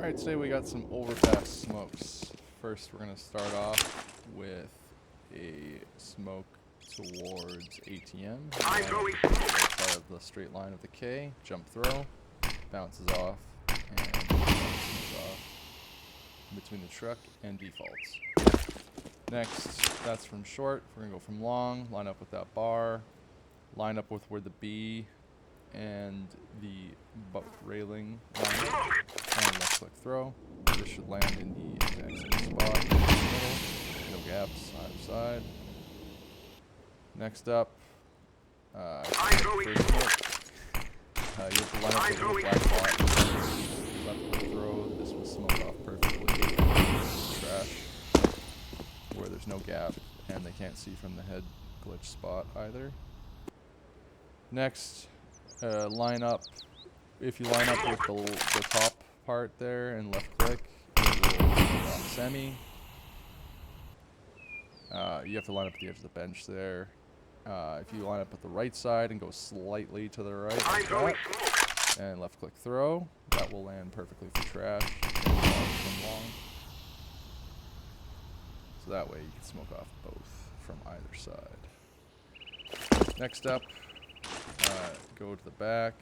Alright, today we got some overpass smokes. First, we're going to start off with a smoke towards ATM. Right side of the straight line of the K, jump throw, bounces off, and bounces off between the truck and defaults. Next, that's from short. We're going to go from long, line up with that bar, line up with where the B and the railing line up, and left click throw. This should land in the exact same spot in the middle. No gaps, side to side. Next up, first smoke. You have to line up the little black spot. Left click throw. This will smoke off perfectly. Trash. Where there's no gap and they can't see from the head glitch spot either. Next, line up. If you line up with the top part there and left click, it will smoke off semi. You have to line up at the edge of the bench there. If you line up at the right side and go slightly to the right, like that, and left click throw, that will land perfectly for trash from long. So that way you can smoke off both from either side. Next up, go to the back,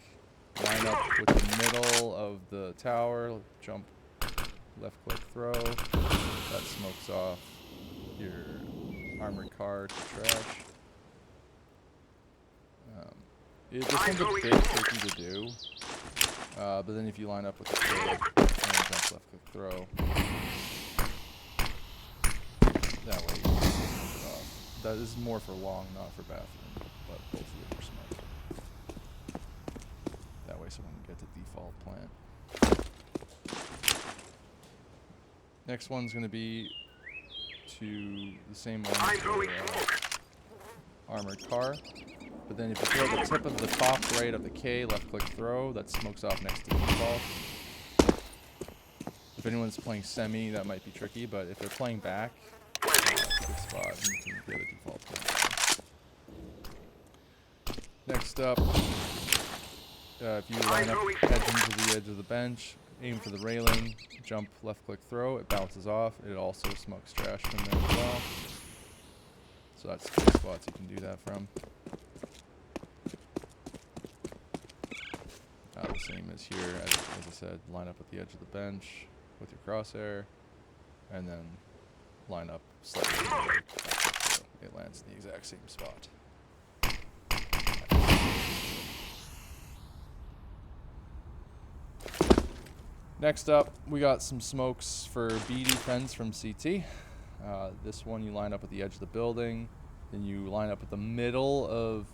line up with the middle of the tower, jump, left click throw, that smokes off your armored car to trash. This one's a bit tricky to do, but then if you line up with the K and jump left click throw, that way you can smoke it off. That is more for long, not for bathroom, but both of them are smoked. That way someone can get the default plant. Next one's going to be to the same one for armored car. But then if you throw the tip of the top right of the K, left click throw, that smokes off next to the default. If anyone's playing semi, that might be tricky, but if they're playing back, it's a good spot and you can get a default plant. Next up, if you line up edge into the edge of the bench, aim for the railing, jump, left click throw, it bounces off. It also smokes trash from there as well. So that's 2 spots you can do that from. The same as here, as I said, line up at the edge of the bench with your crosshair, and then line up slightly to the right. So it lands in the exact same spot. Next up, we got some smokes for B defense from CT. This one you line up at the edge of the building, then you line up at the middle of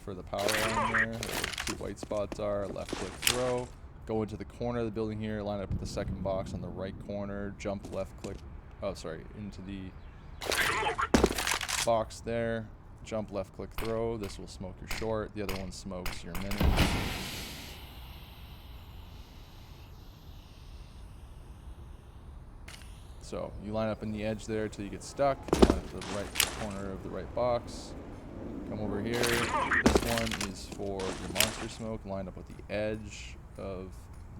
for the power line there, where the 2 white spots are, left click throw, go into the corner of the building here, line up at the second box on the right corner, jump left click, into the box there, jump left click throw, this will smoke your short, the other one smokes your mini. So you line up in the edge there till you get stuck, line up at the right corner of the right box. Come over here. This one is for your monster smoke. Line up with the edge of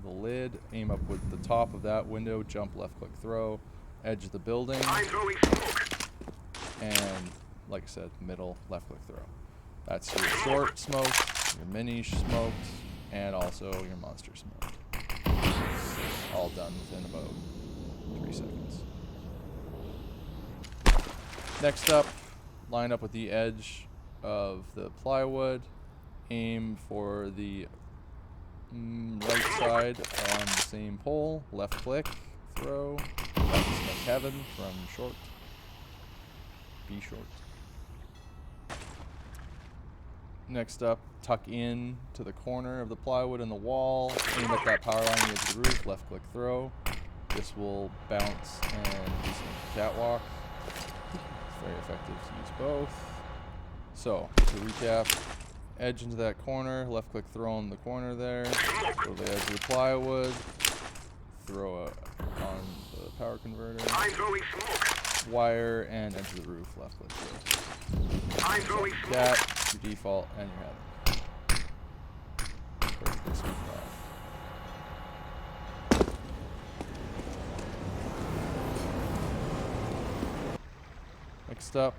the lid. Aim up with the top of that window. Jump, left click throw. Edge of the building. And like I said, middle, left click throw. That's your short smoked, your mini smoked, and also your monster smoked. All done within about 3 seconds. Next up, line up with the edge of the plywood, aim for the right side on the same pole, left click, throw, that's smoke heaven from short, B short. Next up, tuck in to the corner of the plywood and the wall, aim at that power line on the edge of the roof, left click throw, this will bounce and smoke catwalk. It's very effective to use both. So, to recap, edge into that corner, left click throw in the corner there, go to the edge of the plywood, throw on the power converter, wire, and enter the roof, left click throw. That, your default, and you have it. Perfectly smoked off. Next up,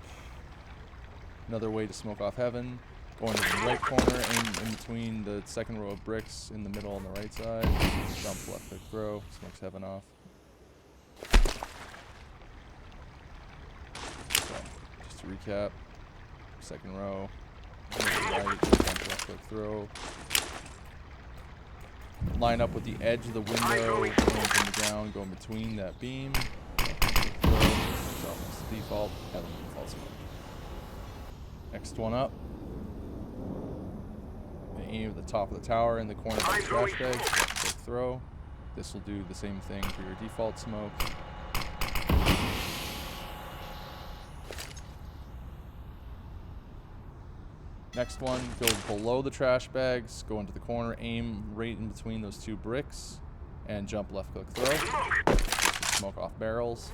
another way to smoke off heaven. Go into the right corner, aim in between the second row of bricks in the middle on the right side. Jump, left click, throw, smokes heaven off. So, just to recap, second row, right, jump, left click, throw. Line up with the edge of the window, going from the ground, going between that beam. Throw, off the default, heaven default smoke. Next one up. Aim at the top of the tower in the corner by the trash bag. Left click throw. This will do the same thing for your default smoke. Next one, go below the trash bags, go into the corner, aim right in between those two bricks, and jump left click throw. Smoke off barrels.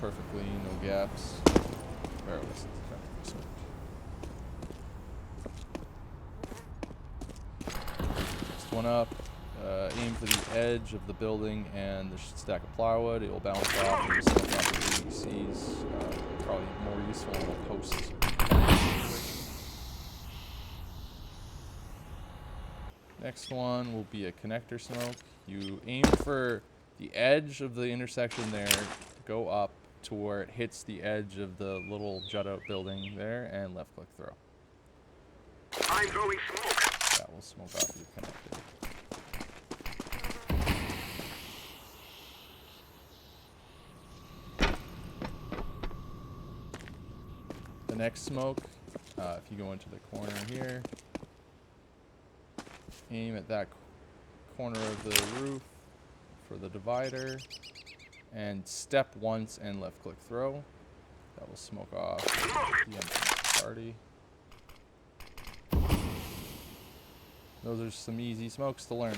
Perfectly, no gaps. Barrel distance effectively smoked. Next one up. Aim for the edge of the building and the stack of plywood. It will bounce off and smoke off the ADCs. Probably more useful in a post. Next one will be a connector smoke. You aim for the edge of the intersection there, go up to where it hits the edge of the little jut out building there, and left click throw. I'm throwing smoke. That will smoke off your connector. The next smoke, if you go into the corner here, aim at that corner of the roof for the divider, and step once and left click throw. That will smoke off the entrance party. Those are some easy smokes to learn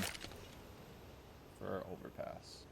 for Overpass.